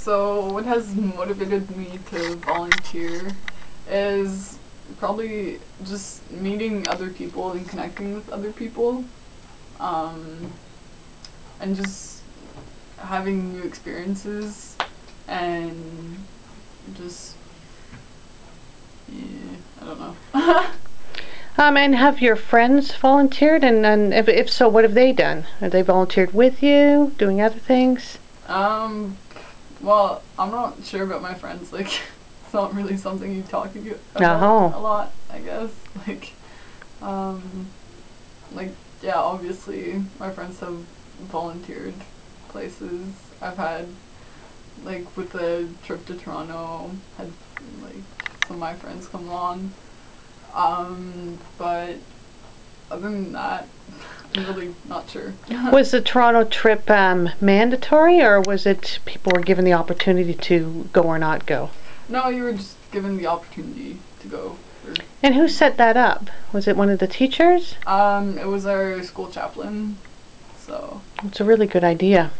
So what has motivated me to volunteer is probably just meeting other people and connecting with other people, um, and just having new experiences and just, yeah, I don't know. And have your friends volunteered? And if so, what have they done? Have they volunteered with you, doing other things? Um, well, I'm not sure about my friends. Like, it's not really something you talk about a Oh, lot, I guess. Like, um, like, yeah, obviously, my friends have volunteered places. I've had, like, with the trip to Toronto, had, like, some of my friends come along. But other than that, I'm really not sure. was the Toronto trip mandatory, or was it people were given the opportunity to go or not go? No, you were just given the opportunity to go. And who set that up? Was it one of the teachers? It was our school chaplain, so. It's a really good idea.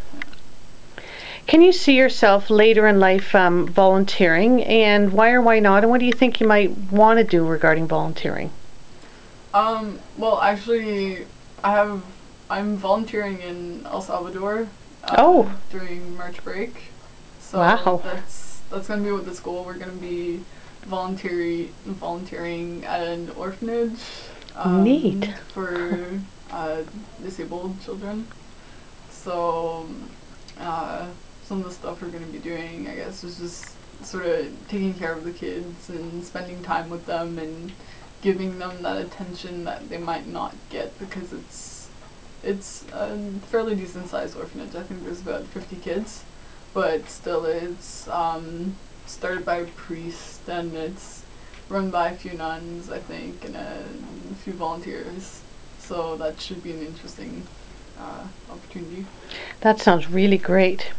Can you see yourself later in life volunteering, and why or why not, and what do you think you might want to do regarding volunteering? Well, actually, I'm volunteering in El Salvador, Oh, during March break, so wow. that's gonna be with the school. We're gonna be volunteering at an orphanage, Neat. for disabled children. So, uh, some of the stuff we're going to be doing, I guess, is just sort of taking care of the kids and spending time with them and giving them that attention that they might not get, because it's a fairly decent sized orphanage. I think there's about 50 kids, but still it's started by a priest, and it's run by a few nuns, I think, and a few volunteers. So that should be an interesting opportunity. That sounds really great.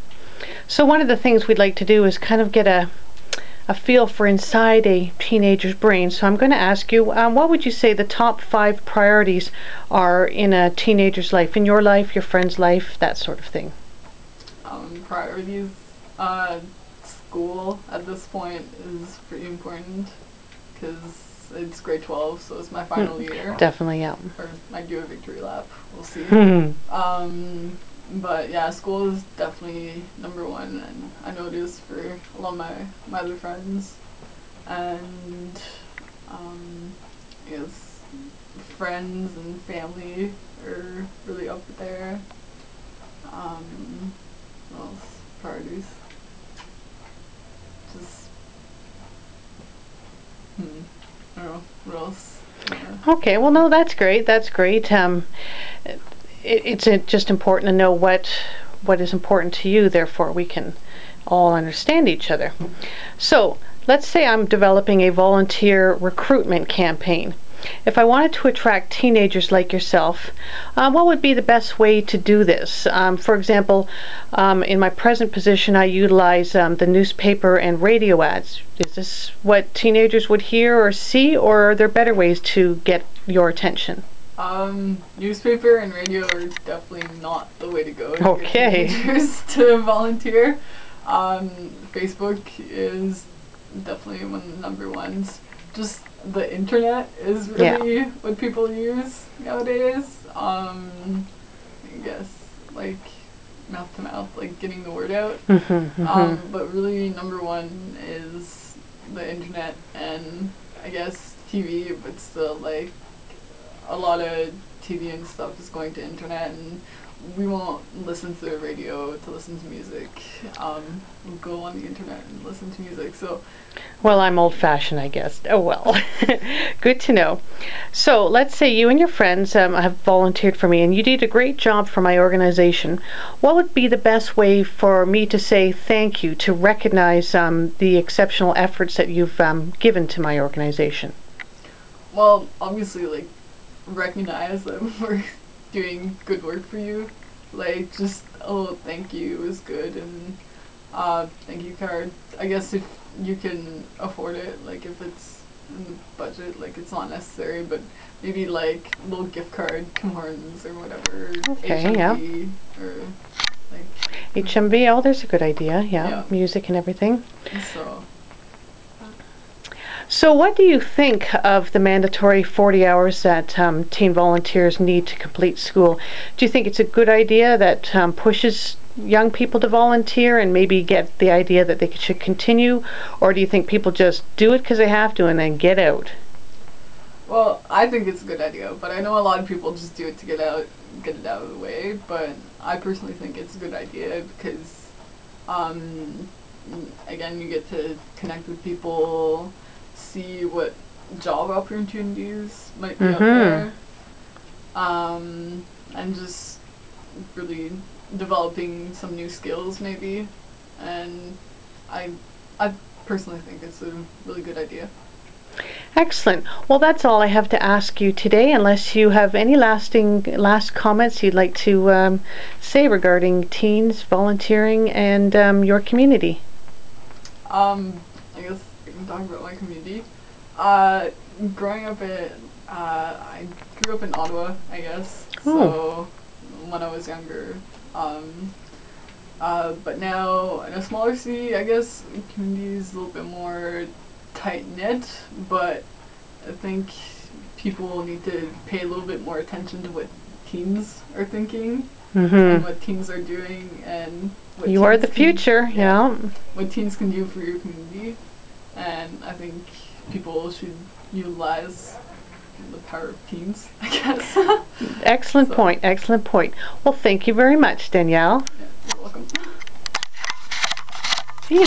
So one of the things we'd like to do is kind of get a feel for inside a teenager's brain. So I'm going to ask you, what would you say the top 5 priorities are in a teenager's life, in your life, your friend's life, that sort of thing? Priorities. School at this point is pretty important, because it's grade 12, so it's my final year. Definitely, yeah. Or might do a victory lap. We'll see. Hmm. But yeah, school is definitely number one, and I know it is for a lot of my other friends. And I guess friends and family are really up there. What else? Priorities. Just I don't know what else. Okay, well, no, that's great. That's great. It's just important to know what is important to you. Therefore, we can all understand each other. So, let's say I'm developing a volunteer recruitment campaign. If I wanted to attract teenagers like yourself, what would be the best way to do this? For example, in my present position, I utilize the newspaper and radio ads. Is this what teenagers would hear or see, or are there better ways to get your attention? Newspaper and radio are definitely not the way to go to Okay. get teenagers to volunteer. Facebook is definitely one of the number ones. Just the internet is really what people use nowadays. I guess like mouth to mouth, like getting the word out. But really number one is the internet, and I guess TV, but still like a lot of TV and stuff is going to internet, and we won't listen to the radio to listen to music. We'll go on the internet and listen to music. So, Well, I'm old-fashioned, I guess. Oh, well. Good to know. So, let's say you and your friends have volunteered for me, and you did a great job for my organization. What would be the best way for me to say thank you, to recognize the exceptional efforts that you've given to my organization? well, obviously, like, recognize that we're doing good work for you. Like, just, oh, thank you was good, and thank you card. I guess if you can afford it, like if it's in the budget, like it's not necessary, but maybe like little gift card, Kim Hortons or whatever, Okay, HMV, yeah. or like. HMV, oh, there's a good idea. Yeah, Yeah. music and everything. So, So what do you think of the mandatory 40 hours that teen volunteers need to complete school? Do you think it's a good idea that pushes young people to volunteer and maybe get the idea that they should continue? Or do you think people just do it because they have to and then get out? well, I think it's a good idea, but I know a lot of people just do it to get it out of the way. But I personally think it's a good idea because, again, you get to connect with people, see what job opportunities might be out there, and just really developing some new skills maybe. And I personally think it's a really good idea. Excellent. Well, that's all I have to ask you today, unless you have any last comments you'd like to say regarding teens volunteering and your community. I guess I can talk about my community. Growing up I grew up in Ottawa, I guess. So when I was younger, but now in a smaller city, I guess community is a little bit more tight knit. But I think people need to pay a little bit more attention to what teens are thinking and what teens are doing and what You are teens the future, yeah. what teens can do for your community. And I think people should utilize the power of teens, I guess. Excellent point, excellent point. Well, thank you very much, Danielle. Yeah, you're welcome. See you